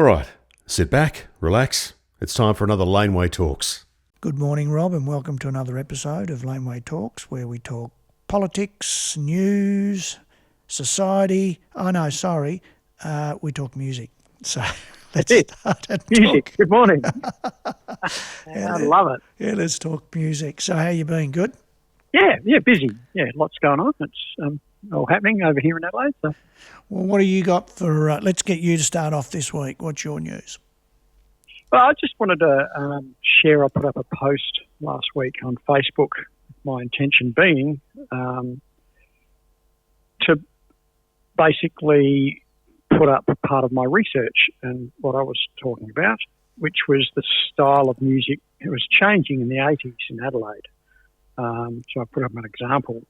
right, sit back, relax. It's time for another Laneway Talks. Good morning, Rob, and welcome to another episode of Laneway Talks, where we talk politics, news, society. We talk music. So let's start at music. Talk. Good morning. I love it. Yeah, let's talk music. So how you been? Good? Yeah, busy. Yeah, lots going on. It's all happening over here in Adelaide. So. Well, what do you got for? Let's get you to start off this week. What's your news? Well, I just wanted to share. I put up a post last week on Facebook. My intention being to basically put up part of my research and what I was talking about, which was the style of music. It was changing in the 80s in Adelaide. So I put up an example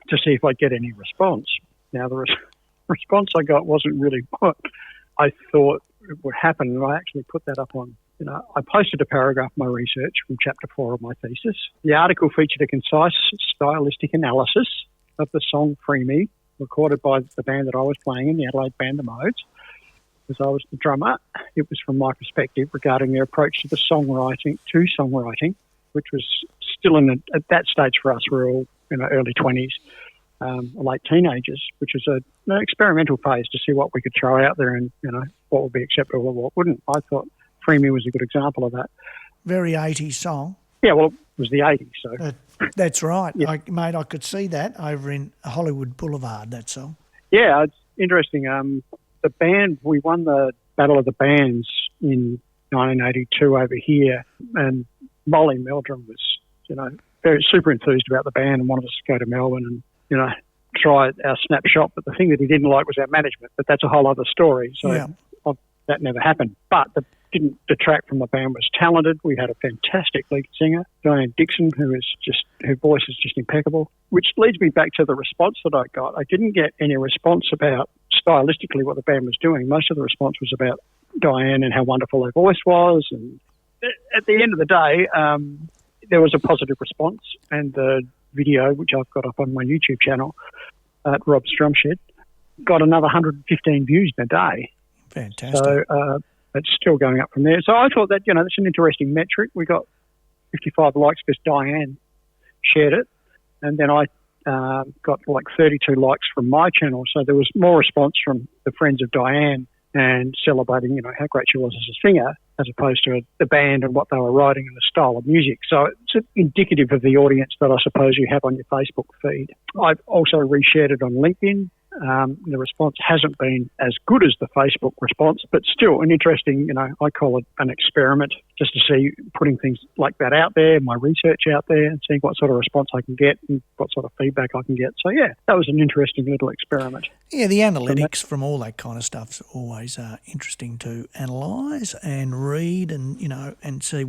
to see if I'd get any response. Now, the response I got wasn't really what I thought would happen, and I actually put that up on, I posted a paragraph of my research from chapter 4 of my thesis. The article featured a concise stylistic analysis of the song Free Me, recorded by the band that I was playing in, the Adelaide band The Modes, as I was the drummer. It was from my perspective regarding their approach to songwriting, which was still at that stage for us, we were all early 20s, late teenagers, which was an experimental phase to see what we could throw out there and, what would be acceptable and what wouldn't. I thought Free Me was a good example of that. Very 80s song. Yeah, well, it was the 80s. So that's right. Yeah. I could see that over in Hollywood Boulevard, that song. Yeah, it's interesting. The band, we won the Battle of the Bands in 1982 over here, and Molly Meldrum was, very super enthused about the band and wanted us to go to Melbourne and, try our snapshot. But the thing that he didn't like was our management, but that's a whole other story. So yeah. That never happened. But that didn't detract from the band was talented. We had a fantastic lead singer, Diane Dixon, her voice is just impeccable, which leads me back to the response that I got. I didn't get any response about stylistically what the band was doing. Most of the response was about Diane and how wonderful her voice was. And at the end of the day, there was a positive response, and the video, which I've got up on my YouTube channel at Rob's Drumshed, got another 115 views in a day. Fantastic. So it's still going up from there. So I thought that, that's an interesting metric. We got 55 likes because Diane shared it, and then I got like 32 likes from my channel. So there was more response from the friends of Diane and celebrating, how great she was as a singer, as opposed to the band and what they were writing and the style of music. So it's indicative of the audience that I suppose you have on your Facebook feed. I've also reshared it on LinkedIn. The response hasn't been as good as the Facebook response, but still an interesting, I call it an experiment, just to see putting things like that out there, my research out there, and seeing what sort of response I can get and what sort of feedback I can get. So, yeah, that was an interesting little experiment. Yeah, the analytics from all that kind of stuff's always interesting to analyse and read and, and see,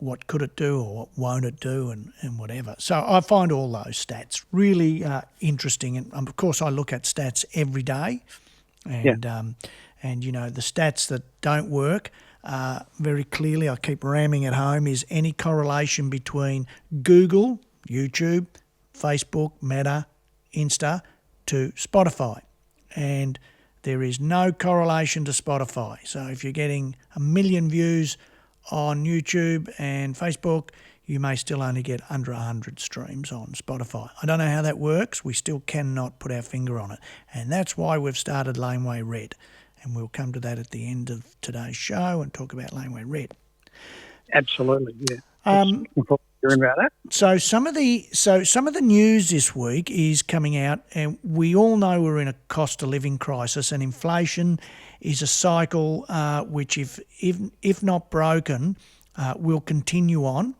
what could it do or what won't it do and whatever. So I find all those stats really interesting. And, of course, I look at stats every day. And, the stats that don't work very clearly, I keep ramming it home, is any correlation between Google, YouTube, Facebook, Meta, Insta to Spotify. And there is no correlation to Spotify. So if you're getting 1 million views on YouTube and Facebook, you may still only get under 100 streams on Spotify. I don't know how that works. We still cannot put our finger on it. And that's why we've started Laneway Red. And we'll come to that at the end of today's show and talk about Laneway Red. Absolutely, yeah. Looking forward to hearing about that. So some of the news this week is coming out, and we all know we're in a cost of living crisis, and inflation is a cycle which, if not broken, will continue on,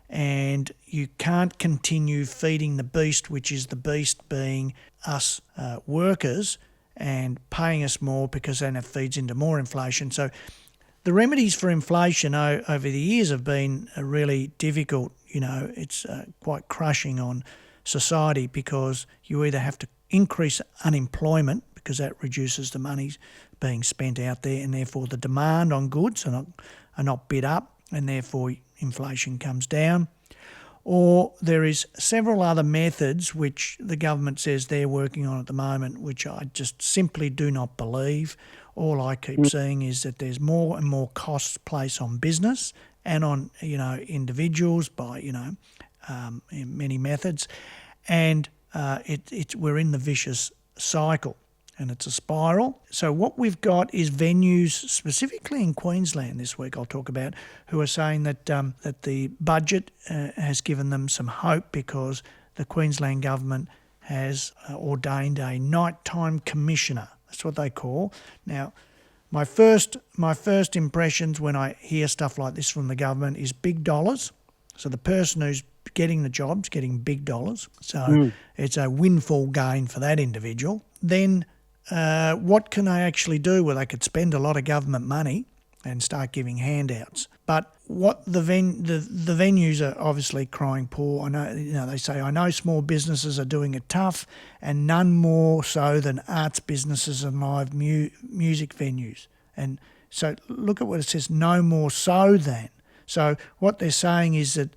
and you can't continue feeding the beast, which is the beast being us workers, and paying us more, because then it feeds into more inflation. So the remedies for inflation over the years have been really difficult. It's quite crushing on society, because you either have to increase unemployment, because that reduces the money being spent out there, and therefore the demand on goods are not bid up, and therefore inflation comes down. or there is several other methods which the government says they're working on at the moment, which I just simply do not believe. All I keep seeing is that there's more and more costs placed on business and on, individuals by, in many methods. And we're in the vicious cycle, and it's a spiral. So what we've got is venues, specifically in Queensland this week I'll talk about, who are saying that that the budget has given them some hope because the Queensland government has ordained a nighttime commissioner. That's what they call. Now, my first impressions when I hear stuff like this from the government is big dollars. So the person who's getting the job's getting big dollars. So it's a windfall gain for that individual. Then what can they actually do? Well, they could spend a lot of government money and start giving handouts. But what the venues are obviously crying poor. I know, they say, I know small businesses are doing it tough, and none more so than arts businesses and live music venues. And so look at what it says, no more so than. So what they're saying is that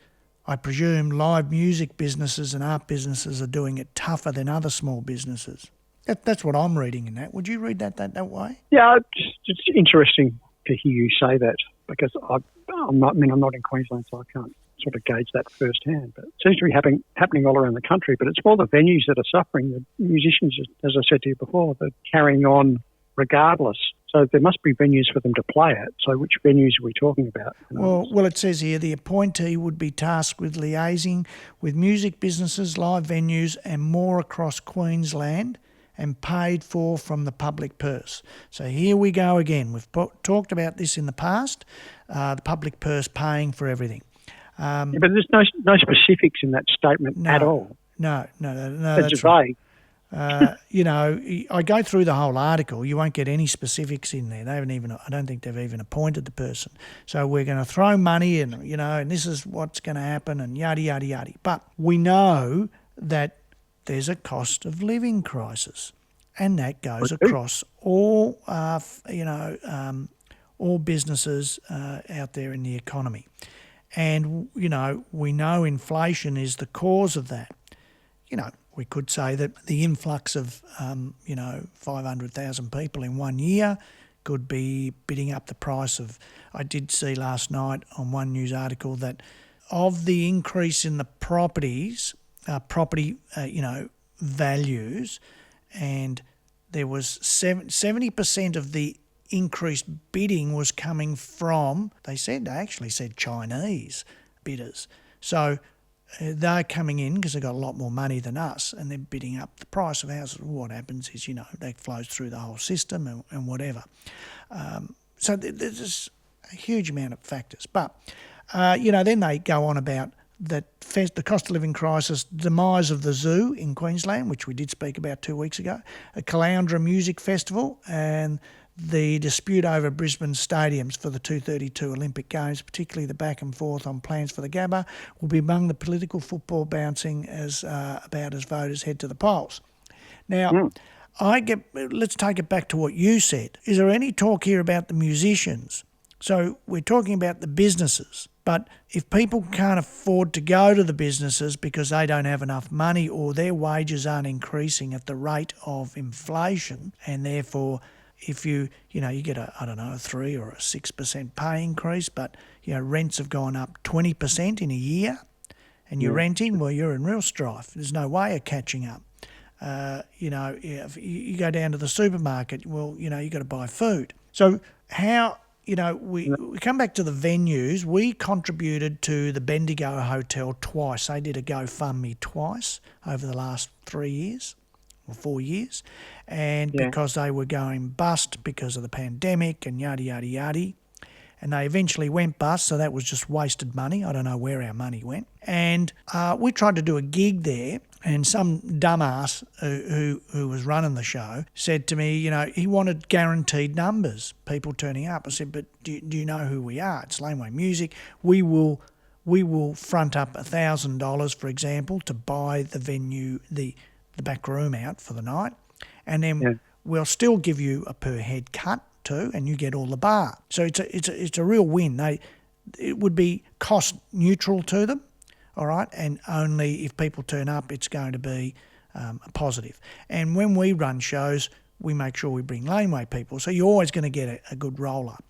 I presume live music businesses and art businesses are doing it tougher than other small businesses. That's what I'm reading in that. Would you read that way? Yeah, it's interesting to hear you say that, because I'm not in Queensland, so I can't sort of gauge that firsthand. But it seems to be happening all around the country. But it's more the venues that are suffering. The musicians, as I said to you before, they're carrying on regardless. So there must be venues for them to play at. So which venues are we talking about? Well, it says here the appointee would be tasked with liaising with music businesses, live venues and more across Queensland, and paid for from the public purse. So here we go again. We've talked about this in the past, the public purse paying for everything. But there's no specifics in that statement at all. No, that's vague. I go through the whole article. You won't get any specifics in there. I don't think they've even appointed the person. So we're going to throw money and, and this is what's going to happen and yada, yada, yada. But we know that there's a cost of living crisis, and that goes across all businesses out there in the economy. And, we know inflation is the cause of that. We could say that the influx of, 500,000 people in 1 year could be bidding up the price of, I did see last night on one news article that of the increase in the property values, and there was 70% of the increased bidding was coming from, they actually said Chinese bidders. So they're coming in because they've got a lot more money than us, and they're bidding up the price of houses. What happens is, that flows through the whole system and whatever. So there's a huge amount of factors. But, then they go on about that the cost of living crisis, demise of the zoo in Queensland, which we did speak about 2 weeks ago, a Caloundra Music Festival, and the dispute over Brisbane stadiums for the 2032 Olympic Games, particularly the back and forth on plans for the Gabba, will be among the political football bouncing about as voters head to the polls. Now, let's take it back to what you said. Is there any talk here about the musicians? So we're talking about the businesses. But if people can't afford to go to the businesses because they don't have enough money or their wages aren't increasing at the rate of inflation, and therefore if you get a 3 or a 6% pay increase, but rents have gone up 20% in a year, and you're renting, well, you're in real strife. There's no way of catching up. If you go down to the supermarket, well, you got to buy food. So how? We come back to the venues. We contributed to the Bendigo Hotel twice. They did a GoFundMe twice over the last 3 years or 4 years. And because they were going bust because of the pandemic and yada, yada, yada. And they eventually went bust, so that was just wasted money. I don't know where our money went. And we tried to do a gig there, and some dumbass who was running the show said to me, he wanted guaranteed numbers, people turning up. I said, but do you know who we are? It's Laneway Music. We will front up $1,000, for example, to buy the venue, the back room out for the night, and then we'll still give you a per head cut too, and you get all the bar. So it's a real win. It would be cost neutral to them. all right? And only if people turn up, it's going to be a positive. And when we run shows, we make sure we bring Laneway people. So you're always going to get a good roll-up.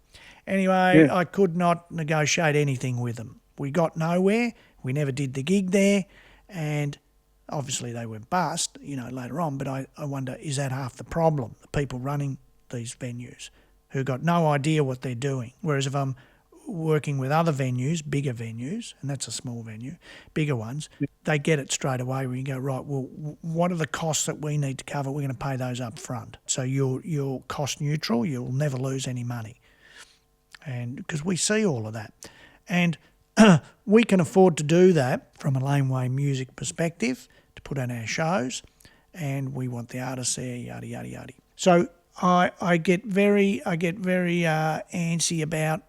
Anyway, I could not negotiate anything with them. We got nowhere. We never did the gig there. And obviously they went bust, later on. But I wonder, is that half the problem? The people running these venues who got no idea what they're doing. Whereas if I'm working with other venues, bigger venues, and that's a small venue, bigger ones, they get it straight away where you go, right, well, what are the costs that we need to cover? We're going to pay those up front. So you're cost neutral, you'll never lose any money. And because we see all of that. And we can afford to do that from a Laneway music perspective to put on our shows, and we want the artists there, yada, yada, yada. So I get very antsy about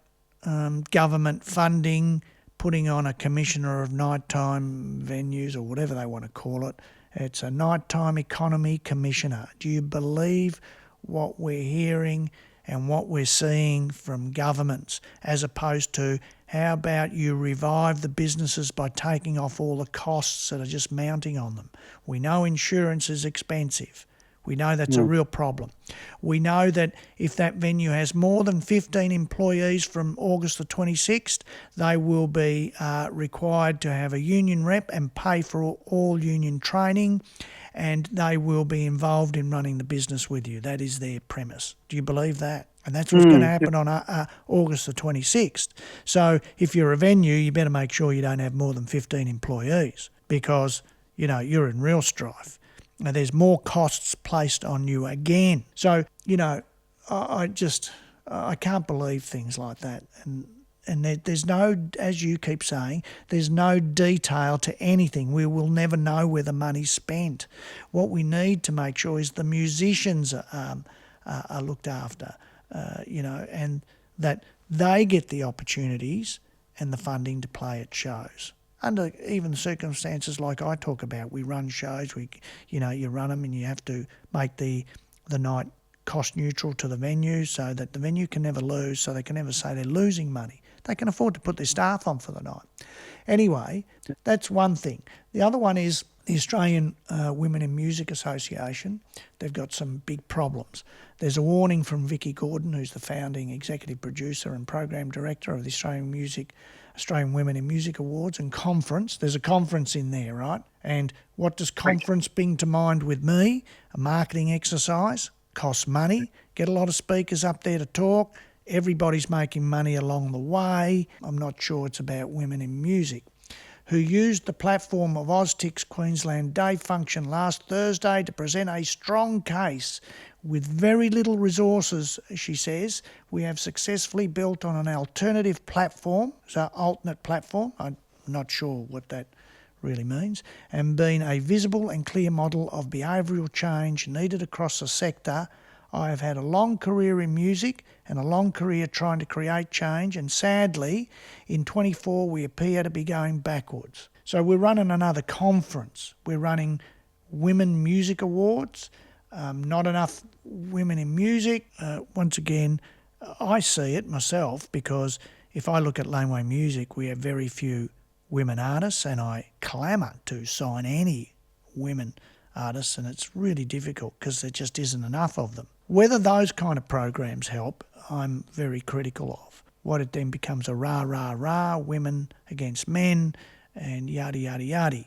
government funding, putting on a commissioner of nighttime venues or whatever they want to call it. It's a nighttime economy commissioner. Do you believe what we're hearing and what we're seeing from governments, as opposed to how about you revive the businesses by taking off all the costs that are just mounting on them? We know insurance is expensive. We know that's a real problem. We know that if that venue has more than 15 employees from August the 26th, they will be required to have a union rep and pay for all union training, and they will be involved in running the business with you. That is their premise. Do you believe that? And that's what's going to happen on August the 26th. So if you're a venue, you better make sure you don't have more than 15 employees because, you're in real strife. Now, there's more costs placed on you again. So, I can't believe things like that. And there's no, as you keep saying, there's no detail to anything. We will never know where the money's spent. What we need to make sure is the musicians are looked after, and that they get the opportunities and the funding to play at shows. Under even circumstances like I talk about, we run shows, you run them and you have to make the night cost neutral to the venue so that the venue can never lose, so they can never say they're losing money. They can afford to put their staff on for the night. Anyway, that's one thing. The other one is the Australian Women in Music Association. They've got some big problems. There's a warning from Vicky Gordon, who's the founding executive producer and program director of the Australian Women in Music Awards and conference. There's a conference in there, right? And what does conference bring to mind with me? A marketing exercise, costs money, get a lot of speakers up there to talk. Everybody's making money along the way. I'm not sure it's about women in music. Who used the platform of Oztic's Queensland Day function last Thursday to present a strong case. With very little resources, she says, we have successfully built on an alternative platform, so alternate platform, I'm not sure what that really means, and been a visible and clear model of behavioural change needed across the sector. I have had a long career in music and a long career trying to create change, and sadly, in 24 we appear to be going backwards. So we're running another conference. We're running Women Music Awards, not enough women in music. Once again, I see it myself because if I look at Laneway Music, we have very few women artists, and I clamour to sign any women artists, and it's really difficult because there just isn't enough of them. Whether those kind of programs help, I'm very critical of. What it then becomes a rah, women against men, and yada, yada, yada.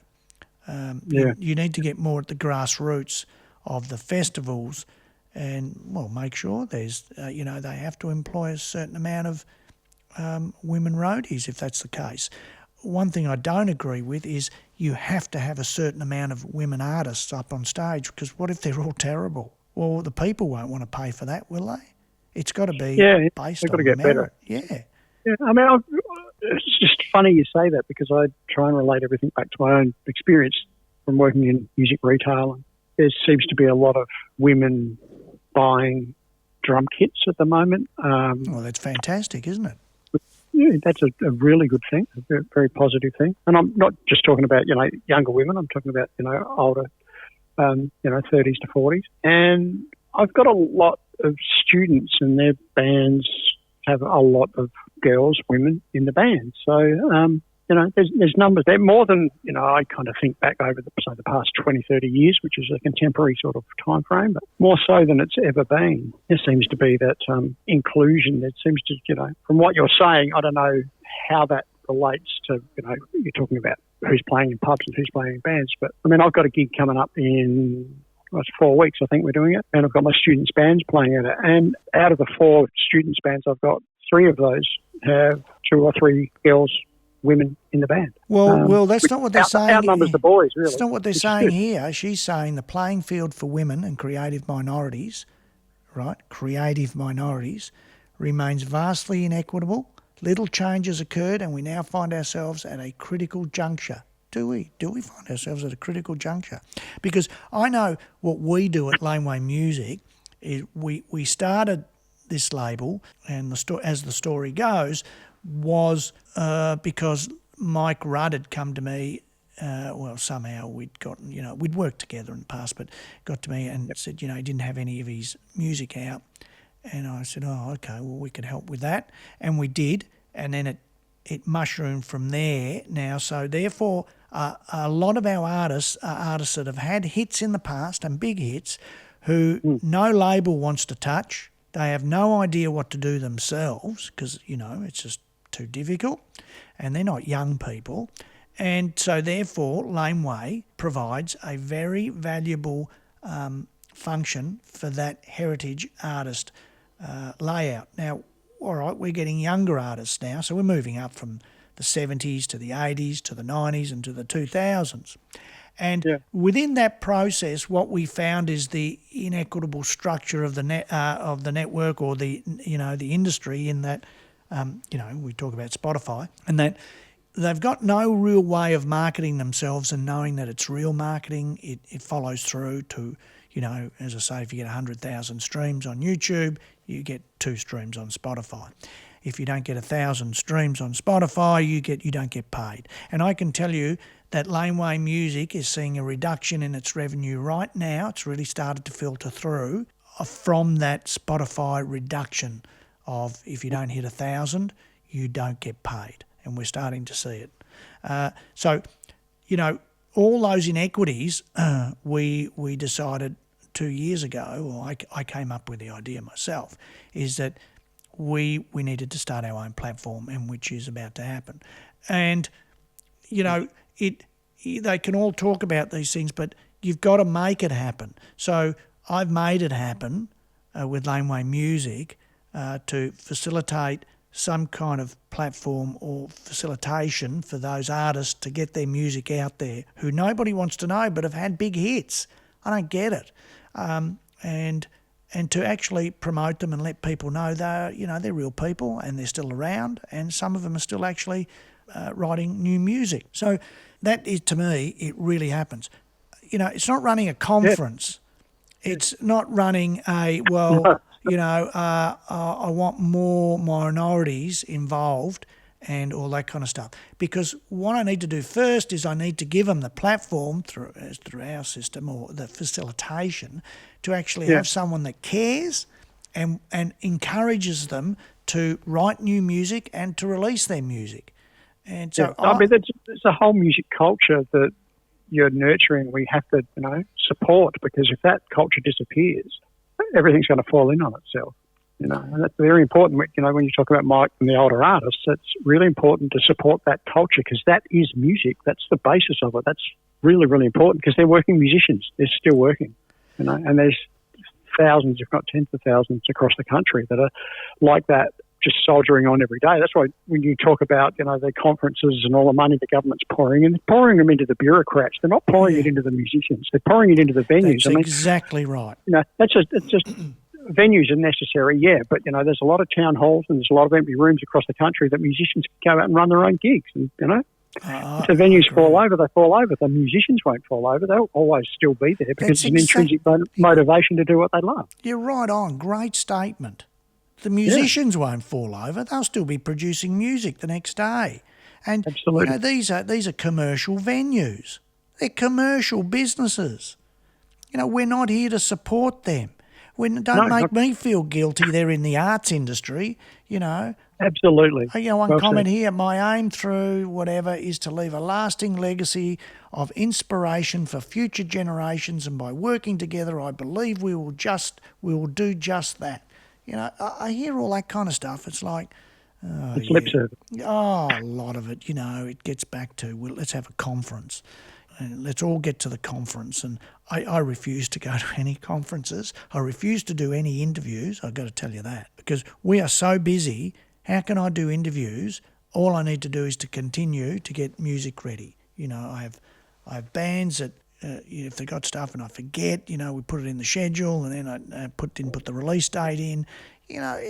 You need to get more at the grassroots of the festivals and, make sure there's, they have to employ a certain amount of women roadies if that's the case. One thing I don't agree with is you have to have a certain amount of women artists up on stage, because what if they're all terrible? Well, the people won't want to pay for that, will they? It's got to be based on merit. Better. Yeah. I mean, it's just funny you say that because I try and relate everything back to my own experience from working in music retail. And there seems to be a lot of women buying drum kits at the moment. Well, that's fantastic, isn't it? Yeah, that's a really good thing, a very, very positive thing. And I'm not just talking about, younger women. I'm talking about, older, 30s to 40s. And I've got a lot of students and their bands have a lot of girls, women in the band. So there's numbers there more than, I kind of think back over the past 20, 30 years, which is a contemporary sort of time frame, but more so than it's ever been. There seems to be that inclusion. It seems to, from what you're saying, I don't know how that relates to, you're talking about who's playing in pubs and who's playing in bands, but I mean, I've got a gig coming up in 4 weeks, I think we're doing it, and I've got my students' bands playing at it, and out of the 4 students' bands I've got, 3 of those have 2 or 3 girls, women in the band. Well, that's not what they're saying. Outnumbers the boys, really. That's not what they're saying here. She's saying the playing field for women and creative minorities, right, creative minorities, remains vastly inequitable. Little changes occurred and we now find ourselves at a critical juncture. Do we? Do we find ourselves at a critical juncture? Because I know what we do at Laneway Music is we started this label, and as the story goes, was because Mike Rudd had come to me. Somehow we'd worked together in the past, but got to me and said, he didn't have any of his music out. And I said, oh, okay, well, we could help with that. And we did. And then it mushroomed from there now. So therefore, a lot of our artists are artists that have had hits in the past and big hits who no label wants to touch. They have no idea what to do themselves because, it's just too difficult. And they're not young people. And so therefore, Laneway provides a very valuable function for that heritage artist layout. Now, all right, we're getting younger artists now, so we're moving up from the 70s to the 80s to the 90s and to the 2000s. And within that process, what we found is the inequitable structure of the network or the industry in that, we talk about Spotify, and that they've got no real way of marketing themselves and knowing that it's real marketing. It follows through to, as I say, if you get 100,000 streams on YouTube, you get 2 streams on Spotify. If you don't get 1,000 streams on Spotify, you don't get paid. And I can tell you that Laneway Music is seeing a reduction in its revenue right now. It's really started to filter through from that Spotify reduction of if you don't hit 1,000, you don't get paid. And we're starting to see it. So, all those inequities, we decided 2 years ago, or I came up with the idea myself, is that we needed to start our own platform, and which is about to happen. And, they can all talk about these things, but you've got to make it happen. So I've made it happen with Laneway Music to facilitate some kind of platform or facilitation for those artists to get their music out there who nobody wants to know but have had big hits. I don't get it. And to actually promote them and let people know they're real people and they're still around, and some of them are still actually writing new music. So that is, to me, it really happens. It's not running a conference. Yeah. It's not running I want more minorities involved and all that kind of stuff. Because what I need to do first is I need to give them the platform through our system or the facilitation to actually have someone that cares and encourages them to write new music and to release their music. And so there's a whole music culture that you're nurturing. We have to, support, because if that culture disappears, everything's going to fall in on itself. And that's very important. When you talk about Mike and the older artists, it's really important to support that culture, because that is music. That's the basis of it. That's really, really important, because they're working musicians. They're still working, and there's thousands, if not tens of thousands across the country that are like that, just soldiering on every day. That's why when you talk about, the conferences and all the money the government's pouring in, they're pouring them into the bureaucrats. They're not pouring it into the musicians. They're pouring it into the venues. That's exactly right. It's just venues are necessary, but there's a lot of town halls and there's a lot of empty rooms across the country that musicians can go out and run their own gigs. And if the venues fall over, they fall over. The musicians won't fall over. They'll always still be there because it's an intrinsic motivation to do what they love. You're right on. Great statement. The musicians won't fall over. They'll still be producing music the next day. And absolutely. These are commercial venues. They're commercial businesses. We're not here to support them. Don't make me feel guilty. They're in the arts industry, you know. Absolutely. One comment here, my aim through whatever is to leave a lasting legacy of inspiration for future generations, and by working together, I believe we will do just that. You know, I hear all that kind of stuff. It's like, it's lip service. Oh, a lot of it, you know, it gets back to, well, let's have a conference. And let's all get to the conference. And I refuse to go to any conferences. I refuse to do any interviews. I've got to tell you that, because we are so busy. How can I do interviews? All I need to do is to continue to get music ready. You know, I have bands that if they got stuff and I forget, you know, we put it in the schedule, and then I didn't put the release date in. You know,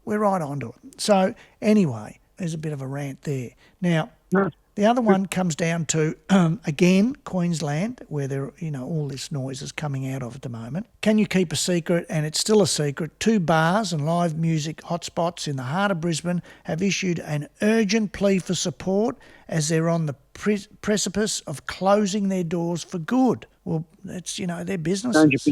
we're right onto it. So anyway, there's a bit of a rant there. Now, the other one comes down to, again, Queensland, where there, you know, all this noise is coming out of at the moment. Can you keep a secret? And it's still a secret. 2 bars and live music hotspots in the heart of Brisbane have issued an urgent plea for support as they're on the precipice of closing their doors for good. Well, that's, you know, their businesses.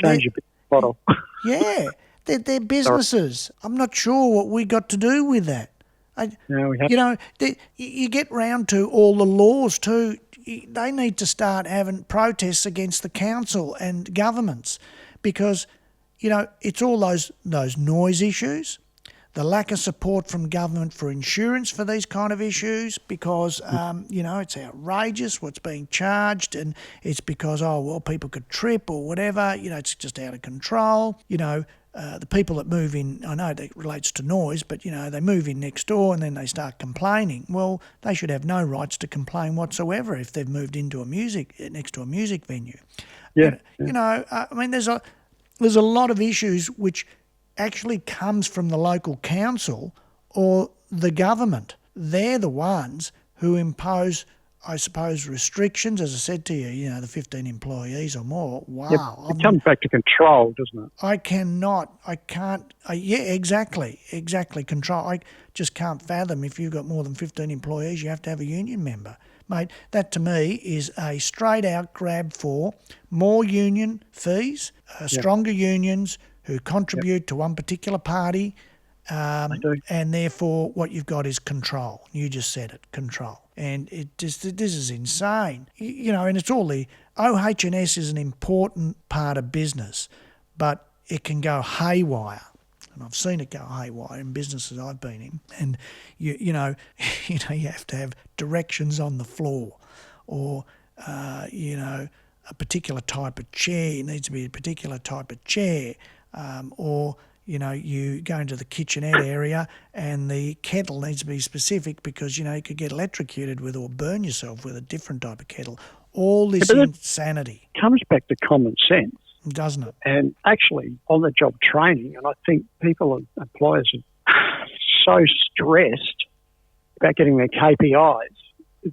Change your model. Yeah, they're businesses. I'm not sure what we got to do with that. You know, you get round to all the laws too. They need to start having protests against the council and governments, because, you know, it's all those noise issues, the lack of support from government for insurance for these kind of issues, because, you know, it's outrageous what's being charged, and it's because, people could trip or whatever, you know, it's just out of control, you know. The people that move in, I know that relates to noise, but, you know, they move in next door and then they start complaining. Well, they should have no rights to complain whatsoever if they've moved into next to a music venue. Yeah. You know, I mean, there's a lot of issues which actually comes from the local council or the government. They're the ones who impose, I suppose, restrictions, as I said to you, you know, the 15 employees or more. Wow. Yep. It comes back to control, doesn't it? Yeah, exactly, control. I just can't fathom, if you've got more than 15 employees, you have to have a union member. Mate, that to me is a straight out grab for more union fees, stronger unions who contribute to one particular party, and therefore what you've got is control. You just said it, control. And this is insane. You know, and it's all the OH&S is an important part of business, but it can go haywire. And I've seen it go haywire in businesses I've been in. And you know, you have to have directions on the floor, or you know, a particular type of chair. It needs to be a particular type of chair, or you know, you go into the kitchenette area and the kettle needs to be specific because, you know, you could get electrocuted with or burn yourself with a different type of kettle. All this insanity. It comes back to common sense, doesn't it? And actually on-the-job training, and I think employers are so stressed about getting their KPIs,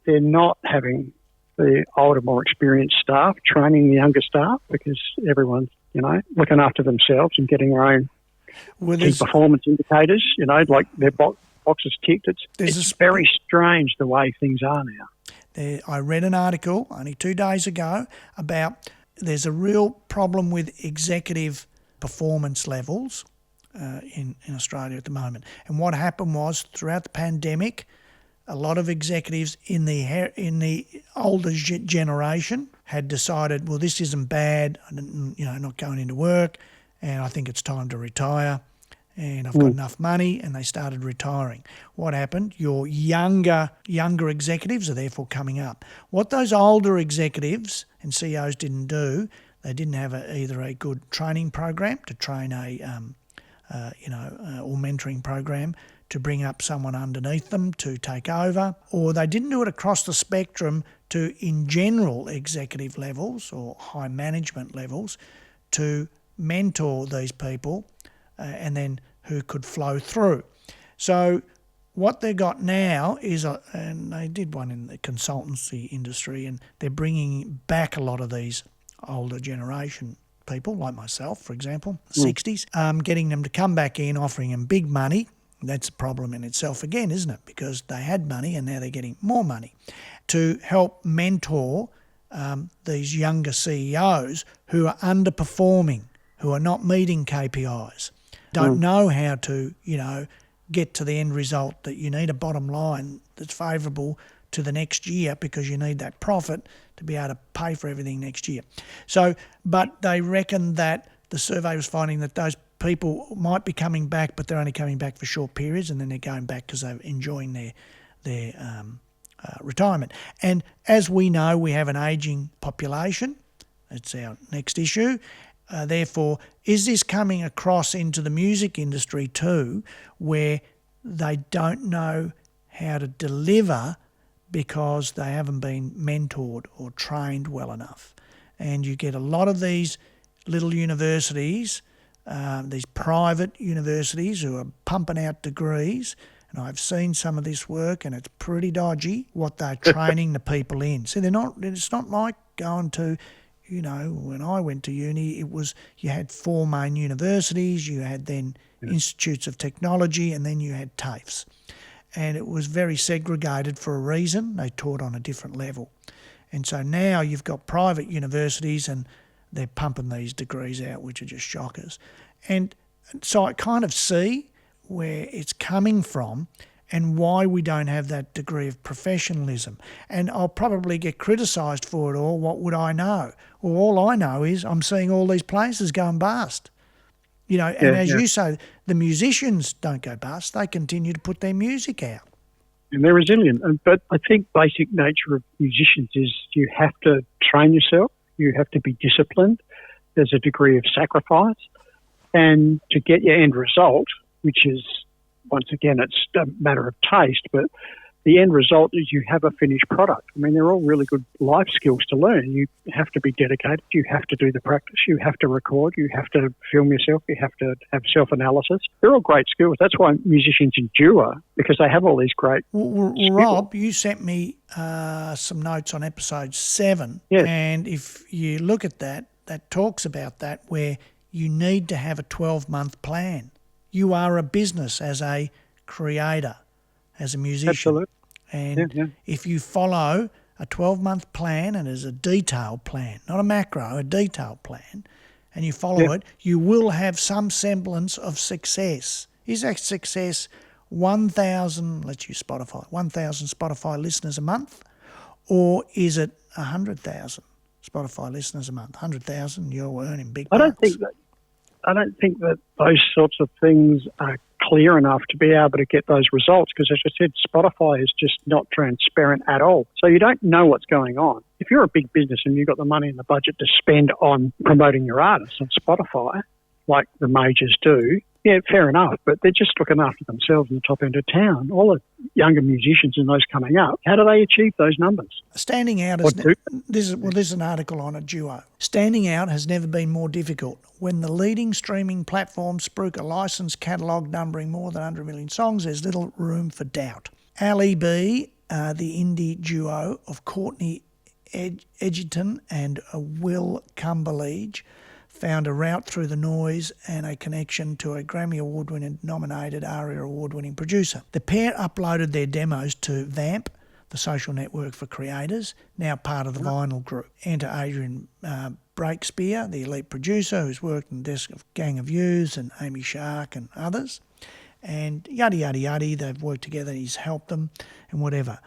they're not having the older, more experienced staff training the younger staff, because everyone's, you know, looking after themselves and getting their own key performance indicators, you know, like their boxes ticked. It's very strange the way things are now. I read an article only 2 days ago about there's a real problem with executive performance levels in Australia at the moment. And what happened was, throughout the pandemic, a lot of executives in the older generation had decided, well, this isn't bad, I'm not going into work, and I think it's time to retire, and I've got enough money, and they started retiring. What happened? Your younger executives are therefore coming up. What those older executives and CEOs didn't do, they didn't have either a good training program to train or mentoring program to bring up someone underneath them to take over, or they didn't do it across the spectrum to, in general, executive levels or high management levels, to mentor these people and then who could flow through. So what they got now is, and they did one in the consultancy industry, and they're bringing back a lot of these older generation people, like myself, for example, 60s, getting them to come back in, offering them big money. That's a problem in itself again, isn't it? Because they had money and now they're getting more money to help mentor these younger CEOs who are underperforming. who are not meeting KPIs, don't know how to, get to the end result that you need a bottom line that's favourable to the next year because you need that profit to be able to pay for everything next year. So, but they reckon that the survey was finding that those people might be coming back, but they're only coming back for short periods, and then they're going back because they're enjoying their retirement. And as we know, we have an ageing population. That's our next issue. Therefore, is this coming across into the music industry too, where they don't know how to deliver because they haven't been mentored or trained well enough? And you get a lot of these little universities, these private universities who are pumping out degrees, and I've seen some of this work and it's pretty dodgy what they're training the people in. So it's not like going to, when I went to uni, you had 4 main universities, you had then institutes of technology, and then you had TAFEs. And it was very segregated for a reason. They taught on a different level. And so now you've got private universities and they're pumping these degrees out, which are just shockers. And so I kind of see where it's coming from and why we don't have that degree of professionalism. And I'll probably get criticised for it all. What would I know? Well, all I know is I'm seeing all these places going bust. And as you say, the musicians don't go bust. They continue to put their music out. And they're resilient. But I think basic nature of musicians is you have to train yourself. You have to be disciplined. There's a degree of sacrifice. And to get your end result, which is, once again, it's a matter of taste, but the end result is you have a finished product. I mean, they're all really good life skills to learn. You have to be dedicated. You have to do the practice. You have to record. You have to film yourself. You have to have self-analysis. They're all great skills. That's why musicians endure, because they have all these great skills. Rob, you sent me some notes on episode 7. Yes. And if you look at that talks about that, where you need to have a 12-month plan. You are a business as a creator, as a musician. Absolutely. And if you follow a 12-month plan, and as a detailed plan, not a macro, a detailed plan, and you follow it, you will have some semblance of success. Is that success 1,000, let's use Spotify, 1,000 Spotify listeners a month, or is it 100,000 Spotify listeners a month? 100,000, you're earning big bucks. I don't think that those sorts of things are clear enough to be able to get those results, because, as I said, Spotify is just not transparent at all. So you don't know what's going on. If you're a big business and you've got the money and the budget to spend on promoting your artists on Spotify, like the majors do, yeah, fair enough, but they're just looking after themselves in the top end of town. All the younger musicians and those coming up, how do they achieve those numbers? Standing out this is an article on a duo. Standing out has never been more difficult. When the leading streaming platform spruik a licensed catalogue numbering more than 100 million songs, there's little room for doubt. Ali B, the indie duo of Courtney Edgerton and Will Cumberledge, found a route through the noise and a connection to a Grammy Award-winning nominated ARIA Award-winning producer. The pair uploaded their demos to Vamp, the social network for creators, now part of the Vinyl Group. Enter Adrian Breakspear, the elite producer who's worked in the desk of Gang of Youths and Amy Shark and others. And yada, yada, yada, they've worked together, he's helped them and whatever.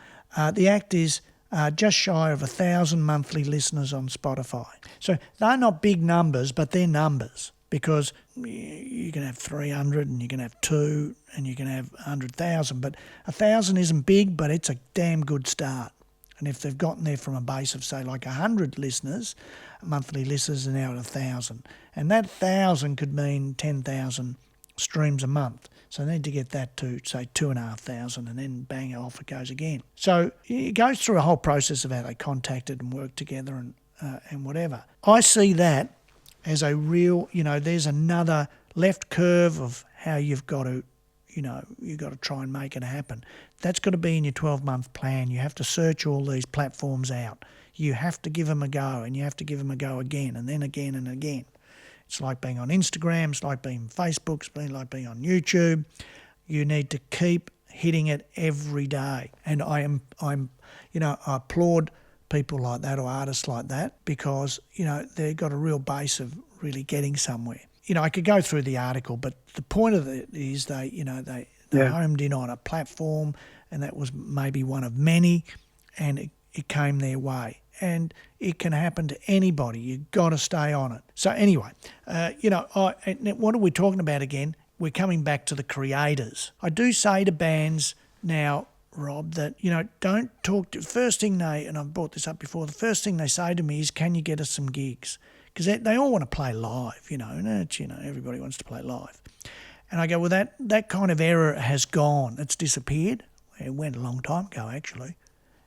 The act is just shy of 1,000 monthly listeners on Spotify. So they're not big numbers, but they're numbers, because you can have 300 and you can have 2 and you can have 100,000. But 1,000 isn't big, but it's a damn good start. And if they've gotten there from a base of, say, like 100 listeners, monthly listeners are now at 1,000. And that 1,000 could mean 10,000 streams a month. So they need to get that to, say, 2,500, and then bang, off it goes again. So it goes through a whole process of how they contacted and worked together and whatever. I see that as a real, there's another left curve of how you've got to, you've got to try and make it happen. That's got to be in your 12-month plan. You have to search all these platforms out. You have to give them a go, and you have to give them a go again, and then again and again. It's like being on Instagram, it's like being on Facebook, it's like being on YouTube. You need to keep hitting it every day. And I applaud people like that or artists like that, because, they've got a real base of really getting somewhere. You know, I could go through the article, but the point of it is they homed in on a platform, and that was maybe one of many, and it came their way. And it can happen to anybody. You've got to stay on it. So anyway, what are we talking about again? We're coming back to the creators. I do say to bands now, Rob, that, don't talk to... First thing and I've brought this up before, the first thing they say to me is, can you get us some gigs? Because they all want to play live, and everybody wants to play live. And I go, well, that kind of era has gone. It's disappeared. It went a long time ago, actually.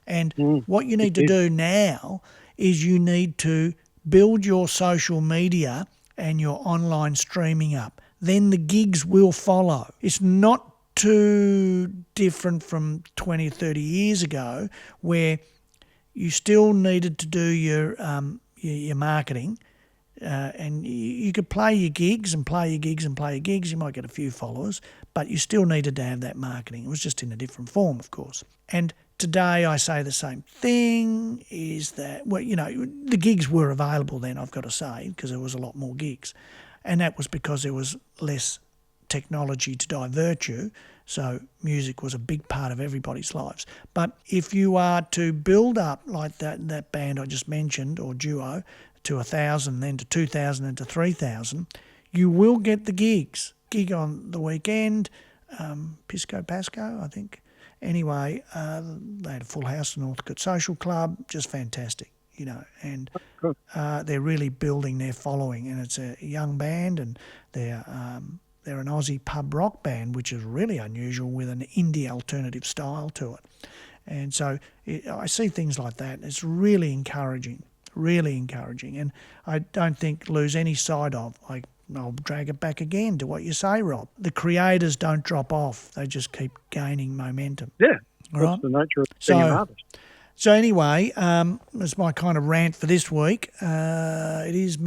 And what you need to do now is you need to build your social media and your online streaming up. Then the gigs will follow. It's not too different from 20, 30 years ago, where you still needed to do your marketing, and you could play your gigs and play your gigs and play your gigs. You might get a few followers, but you still needed to have that marketing. It was just in a different form, of course. And today I say the same thing, is that, the gigs were available then, I've got to say, because there was a lot more gigs. And that was because there was less technology to divert you, so music was a big part of everybody's lives. But if you are to build up like that band I just mentioned, or duo, to 1,000, then to 2,000 and to 3,000, you will get the gigs. Gig on the weekend, Pisco Pasco, I think. Anyway, they had a full house in Northcote Social Club, just fantastic, and they're really building their following, and it's a young band, and they're an Aussie pub rock band, which is really unusual, with an indie alternative style to it. And so I see things like that. It's really encouraging, and I don't think lose any sight of. I'll drag it back again to what you say, Rob. The creators don't drop off. They just keep gaining momentum. Yeah, all that's right? the nature of being an artist. So anyway, that's my kind of rant for this week. It is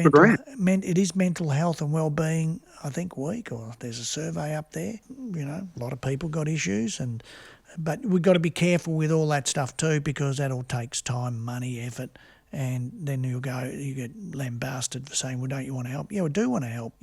mental health and well-being, I think, week, or there's a survey up there. A lot of people got issues, but we've got to be careful with all that stuff too, because that all takes time, money, effort. And then you get lambasted for saying, well, don't you want to help? Yeah, we do want to help.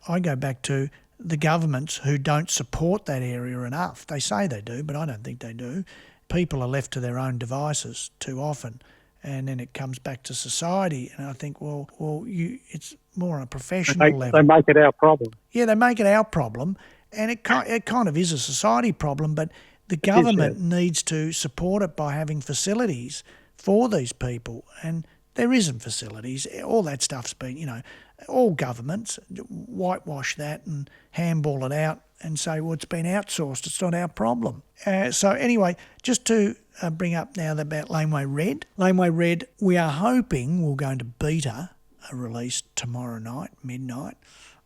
I go back to the governments who don't support that area enough. They say they do, but I don't think they do. People are left to their own devices too often, and then it comes back to society. And I think, it's more on a professional level. They make it our problem. Yeah, they make it our problem, and it kind of is a society problem, but the government needs to support it by having facilities for these people, and there isn't facilities. All that stuff's been, all governments whitewash that and handball it out and say, well, it's been outsourced, it's not our problem. So anyway, just to bring up now about Laneway Red. Laneway Red, we are hoping we're going to beta a release tomorrow night, midnight.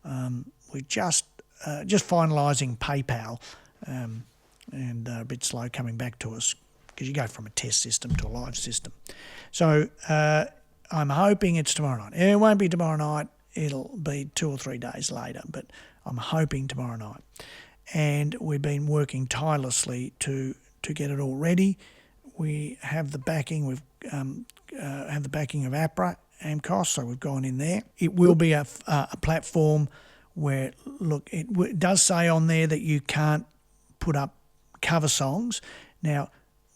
We're just finalising PayPal, and a bit slow coming back to us, because you go from a test system to a live system. So I'm hoping it's tomorrow night. It won't be tomorrow night. It'll be 2 or 3 days later, but I'm hoping tomorrow night. And we've been working tirelessly to get it all ready. We have the backing. We've have the backing of APRA, AMCOS, so we've gone in there. It will be a platform where, look, it does say on there that you can't put up cover songs. Now,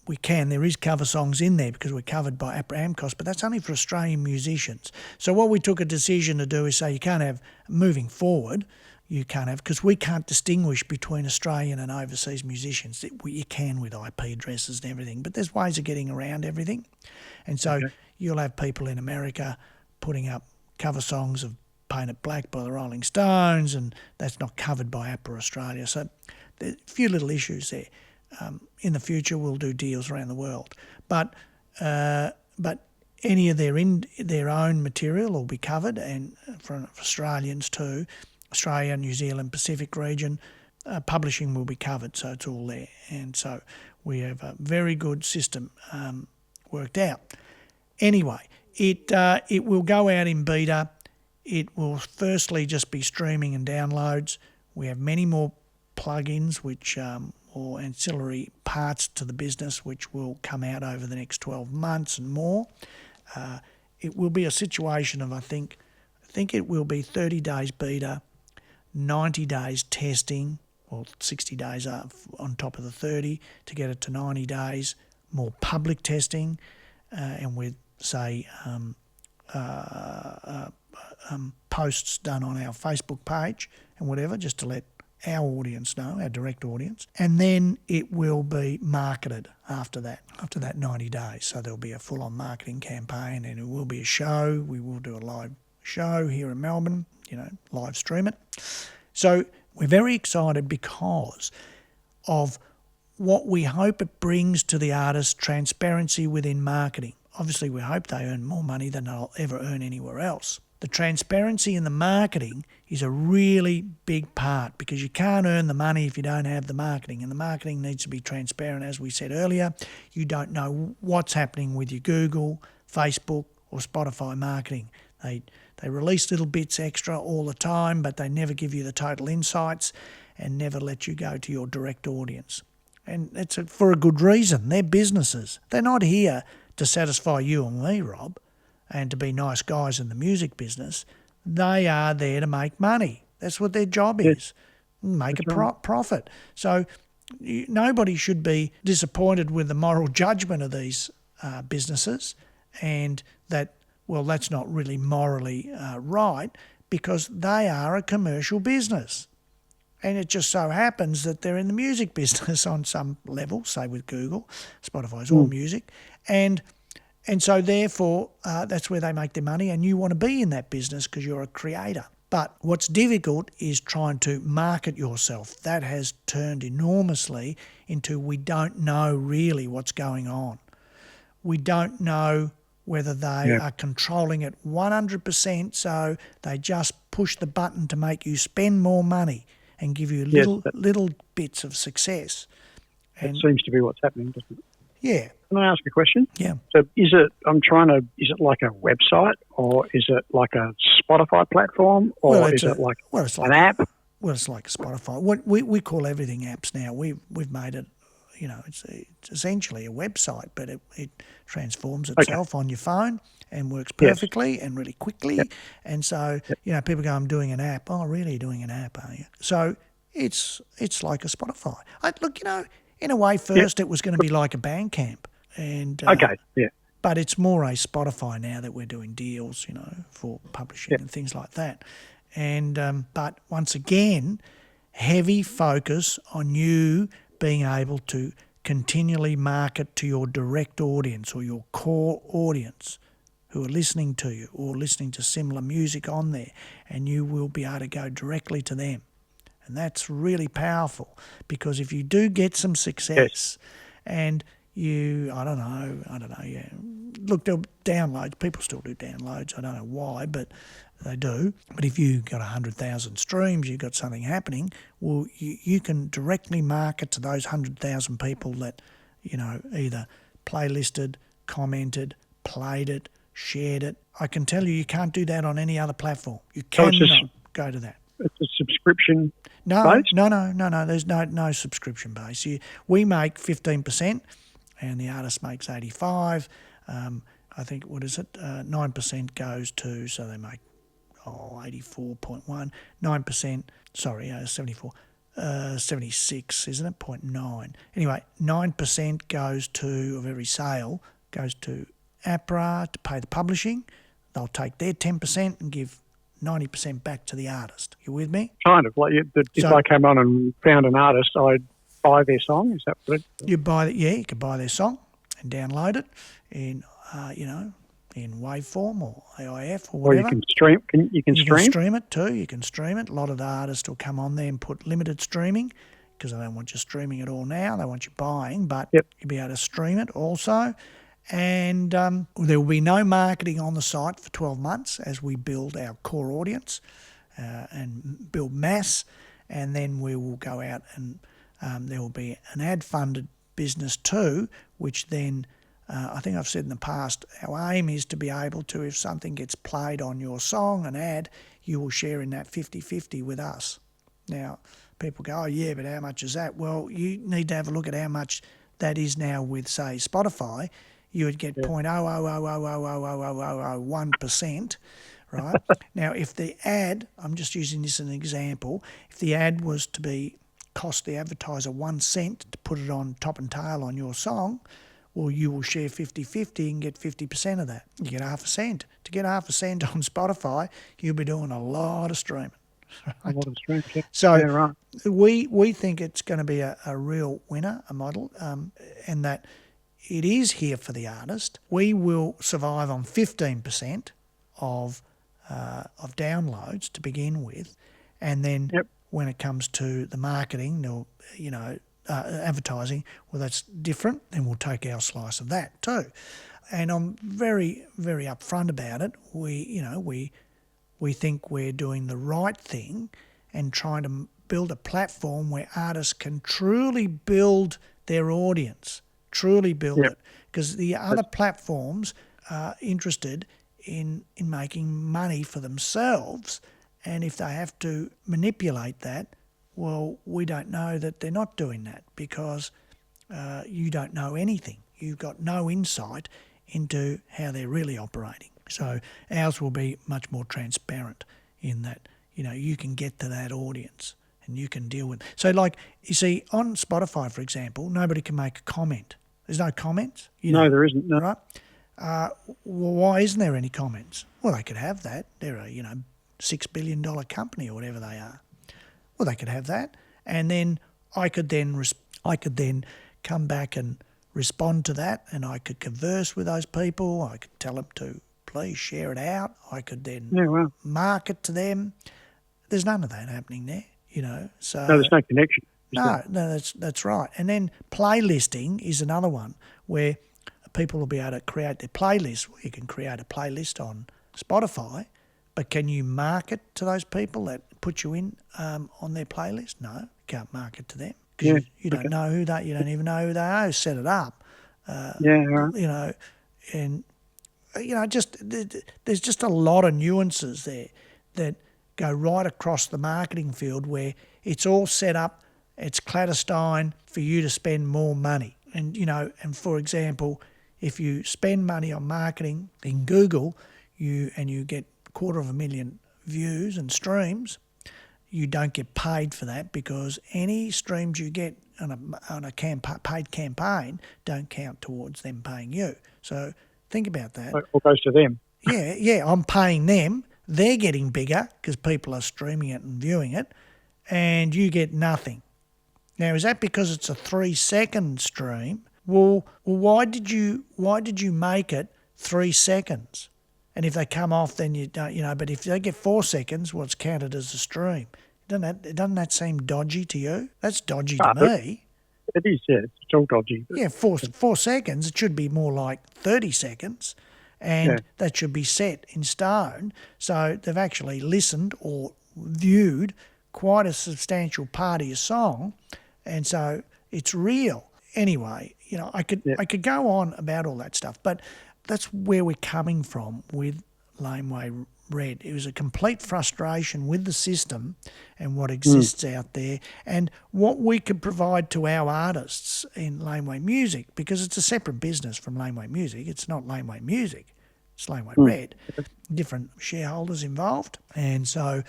we can. There is cover songs in there because we're covered by APRA AMCOS, but that's only for Australian musicians. So what we took a decision to do is say you can't have, moving forward, you can't have, because we can't distinguish between Australian and overseas musicians. You can with IP addresses and everything, but there's ways of getting around everything. And so you'll have people in America putting up cover songs of Paint It Black by the Rolling Stones, and that's not covered by APRA Australia. So there's a few little issues there. In the future, we'll do deals around the world, but any of their own material will be covered, and for Australians too, Australia, New Zealand, Pacific region, publishing will be covered, so it's all there, and so we have a very good system worked out. Anyway, it will go out in beta. It will firstly just be streaming and downloads. We have many more plugins which or ancillary parts to the business which will come out over the next 12 months and more. It will be a situation of, I think think it will be 30 days beta, 90 days testing, or 60 days up on top of the 30 to get it to 90 days, more public testing, and with, say, posts done on our Facebook page and whatever, just to let our audience know, our direct audience. And then it will be marketed after that 90 days. So there'll be a full-on marketing campaign, and it will be a show. We will do a live show here in Melbourne, live stream it. So we're very excited because of what we hope it brings to the artists, transparency within marketing. Obviously, we hope they earn more money than they'll ever earn anywhere else. The transparency in the marketing is a really big part, because you can't earn the money if you don't have the marketing, and the marketing needs to be transparent. As we said earlier, you don't know what's happening with your Google, Facebook or Spotify marketing. They release little bits extra all the time, but they never give you the total insights and never let you go to your direct audience. And it's for a good reason. They're businesses. They're not here to satisfy you and me, Rob, and to be nice guys in the music business. They are there to make money. That's what their job is, make a profit. So nobody should be disappointed with the moral judgment of these businesses, and that's not really morally right, because they are a commercial business. And it just so happens that they're in the music business on some level, say with Google. Spotify's all music. And so therefore, that's where they make their money, and you want to be in that business because you're a creator. But what's difficult is trying to market yourself. That has turned enormously into, we don't know really what's going on. We don't know whether they are controlling it 100%, so they just push the button to make you spend more money and give you little bits of success. And it seems to be what's happening, doesn't it? Yeah. Can I ask a question? Yeah. So is it like a website, or is it like a Spotify platform, or is it like an app? Well, it's like Spotify. We call everything apps now. We've made it, it's essentially a website, but it transforms itself on your phone and works perfectly and really quickly. Yep. And so, people go, I'm doing an app. Oh, really? You're doing an app, are you? So it's like a Spotify. In a way, first it was going to be like a Bandcamp. And but it's more a Spotify now that we're doing deals, for publishing and things like that. And but once again, heavy focus on you being able to continually market to your direct audience or your core audience who are listening to you or listening to similar music on there, and you will be able to go directly to them. And that's really powerful, because if you do get some success and look, they'll downloads. People still do downloads. I don't know why, but they do. But if you got 100,000 streams, you've got something happening. Well, you can directly market to those 100,000 people that, either playlisted, commented, played it, shared it. I can tell you can't do that on any other platform. You cannot go to that. It's a subscription based? No. There's no subscription base. We make 15%, and the artist makes 85%. I think, 9% goes to, so they make 84.1. 9%, 74. 76, isn't it? 0.9. Anyway, 9% goes to, of every sale, goes to APRA to pay the publishing. They'll take their 10% and give 90% back to the artist. You with me? Kind of. Like if I came on and found an artist, I'd buy their song. Is that what it is? You could buy their song and download it in, in waveform or AIF or whatever. Or you can stream. You can stream it too. You can stream it. A lot of the artists will come on there and put limited streaming, because they don't want you streaming it all now. They want you buying, but you'll be able to stream it also. And there will be no marketing on the site for 12 months as we build our core audience and build mass. And then we will go out and there will be an ad-funded business too, which then I think I've said in the past, our aim is to be able to, if something gets played on your song, an ad, you will share in that 50-50 with us. Now, people go, oh yeah, but how much is that? Well, you need to have a look at how much that is now with, say, Spotify. You would get 0.000000001%, right? Now, if the ad, I'm just using this as an example, if the ad was to cost the advertiser 1 cent to put it on top and tail on your song, well, you will share 50-50 and get 50% of that. You get half a cent. To get half a cent on Spotify, you'll be doing a lot of streaming. Right? A lot of strength. Yeah. So yeah, right. we think it's going to be a real winner, a model, and that it is here for the artist. We will survive on 15% of downloads to begin with, and then when it comes to the marketing, or advertising, well, that's different. Then we'll take our slice of that too. And I'm very, very upfront about it. We think we're doing the right thing and trying to build a platform where artists can truly build their audience, truly build it. Because the other platforms are interested in making money for themselves, and if they have to manipulate that, well, we don't know that they're not doing that, because you don't know anything. You've got no insight into how they're really operating. So ours will be much more transparent in that, you can get to that audience and you can deal with. So like, you see, on Spotify, for example, nobody can make a comment. There's no comments. No, there isn't. No. Right? Well, why isn't there any comments? Well, they could have that. They're a, $6 billion company or whatever they are. Well, they could have that. And then I could then come back and respond to that, and I could converse with those people. I could tell them to please share it out. I could then market to them. There's none of that happening there, So no, there's no connection. No, that's right. And then playlisting is another one where people will be able to create their playlist. You can create a playlist on Spotify, but can you market to those people that put you in on their playlist? No, you can't market to them because you don't know who they. You don't even know who they are. Who set it up? And just there's just a lot of nuances there that go right across the marketing field where it's all set up. It's clandestine for you to spend more money. And, and for example, if you spend money on marketing in Google, you get 250,000 views and streams, you don't get paid for that, because any streams you get on a paid campaign don't count towards them paying you. So think about that. It all goes to them. Yeah, I'm paying them. They're getting bigger because people are streaming it and viewing it, and you get nothing. Now, is that because it's a 3-second stream? Well, why did you make it 3 seconds? And if they come off, then you don't, but if they get 4 seconds, well, it's counted as a stream. Doesn't that seem dodgy to you? That's dodgy to me. It is, yeah. It's all dodgy. Yeah, 4 seconds. It should be more like 30 seconds, and that should be set in stone. So they've actually listened or viewed quite a substantial part of your song, and so it's real. Anyway, I could go on about all that stuff, but that's where we're coming from with Laneway Red. It was a complete frustration with the system and what exists out there, and what we could provide to our artists in Laneway Music, because it's a separate business from Laneway Music. It's not Laneway Music, it's Laneway Red. Different shareholders involved, and so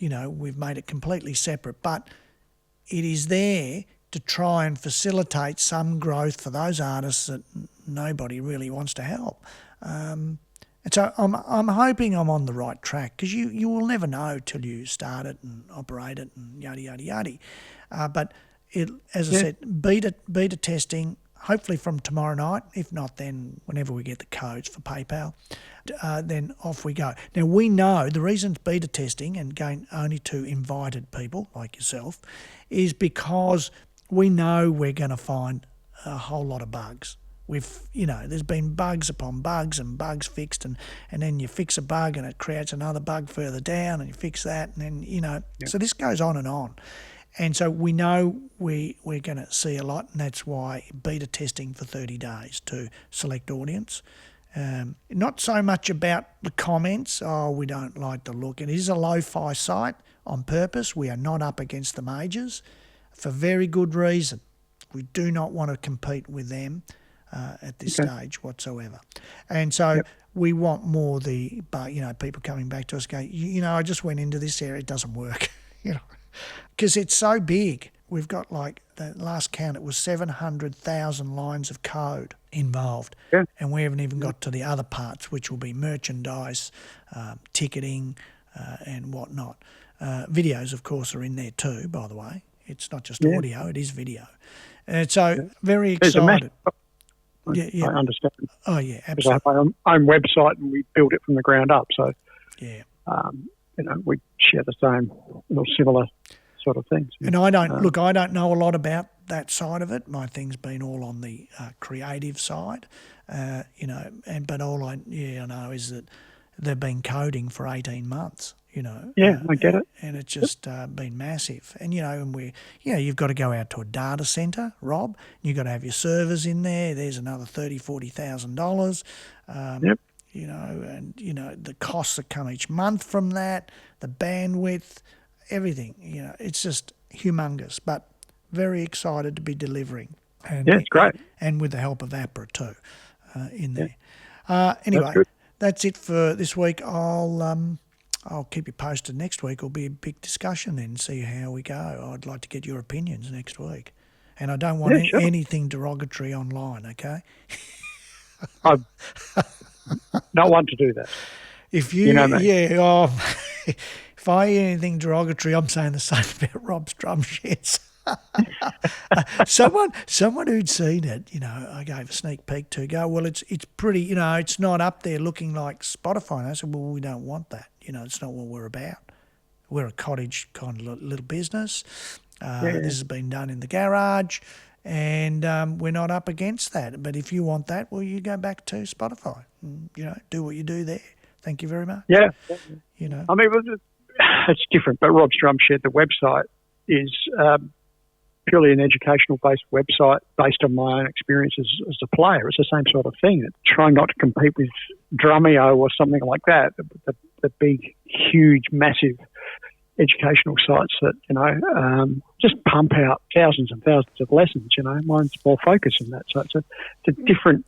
we've made it completely separate, but it is there to try and facilitate some growth for those artists that nobody really wants to help. And so I'm hoping I'm on the right track, because you will never know till you start it and operate it and yada, yada, yada. But as I said, beta testing, hopefully from tomorrow night. If not, then whenever we get the codes for PayPal, then off we go. Now, we know the reason it's beta testing and going only to invited people like yourself is because we know we're going to find a whole lot of bugs. There's been bugs upon bugs and bugs fixed, and then you fix a bug and it creates another bug further down, and you fix that, and then, so this goes on and on. And so we know we're going to see a lot, and that's why beta testing for 30 days to select audience. Not so much about the comments, we don't like the look. It is a lo-fi site on purpose. We are not up against the majors for very good reason. We do not want to compete with them. at this stage whatsoever. And so we want more people coming back to us going, I just went into this area, it doesn't work, because it's so big. We've got the last count, it was 700,000 lines of code involved. Yeah. And we haven't even got to the other parts, which will be merchandise, ticketing, and whatnot. Videos, of course, are in there too, by the way. It's not just audio, it is video. And so very excited. I understand. Oh, yeah, absolutely. Because I have my own website and we build it from the ground up. So, we share the same or similar sort of things. And I don't know a lot about that side of it. My thing's been all on the creative side, but all I know is that they've been coding for 18 months. I get it. And it's just been massive. And, you've got to go out to a data centre, Rob. You've got to have your servers in there. There's another $40,000. Yep. The costs that come each month from that, the bandwidth, everything. It's just humongous, but very excited to be delivering. And, it's great. And with the help of APRA too in there. Anyway, that's it for this week. I'll keep you posted next week. It'll be a big discussion then, see how we go. I'd like to get your opinions next week. And I don't want anything derogatory online, okay? I'm not one to do that. If you know me. If I hear anything derogatory, I'm saying the same about Rob's drum sheds. Someone who'd seen it, I gave a sneak peek to go, well, it's pretty, it's not up there looking like Spotify. And I said, well, we don't want that. It's not what we're about. We're a cottage kind of little business. This has been done in the garage, and we're not up against that. But if you want that, well, you go back to Spotify and, do what you do there. Thank you very much. Yeah. I mean, it's different, but Rob's Drum Shed, the website, is purely an educational-based website based on my own experiences as a player. It's the same sort of thing. It's trying not to compete with Drumeo or something like that, the big, huge, massive educational sites that, just pump out thousands and thousands of lessons, Mine's more focused on that. So it's a different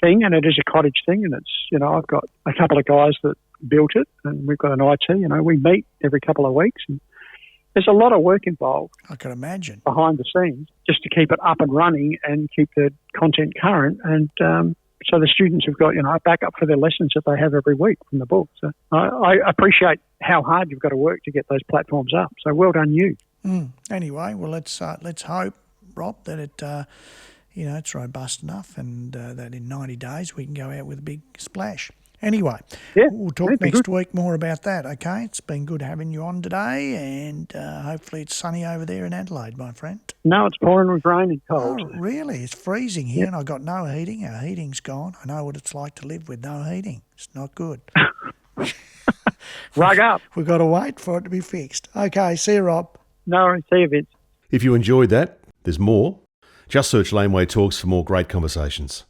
thing, and it is a cottage thing, and it's, I've got a couple of guys that built it, and we've got an IT, we meet every couple of weeks, and there's a lot of work involved. I can imagine. Behind the scenes, just to keep it up and running and keep the content current. And so the students have got, a backup for their lessons that they have every week from the book. So I appreciate how hard you've got to work to get those platforms up. So well done you. Anyway, well, let's hope, Rob, that it, it's robust enough and that in 90 days we can go out with a big splash. Anyway, we'll talk next week more about that, okay? It's been good having you on today, and hopefully it's sunny over there in Adelaide, my friend. No, it's pouring with rain and cold. Oh, really? It's freezing here, and I've got no heating. Our heating's gone. I know what it's like to live with no heating. It's not good. Rug up. We've got to wait for it to be fixed. Okay, see you, Rob. No, see you, Vince. If you enjoyed that, there's more. Just search Laneway Talks for more great conversations.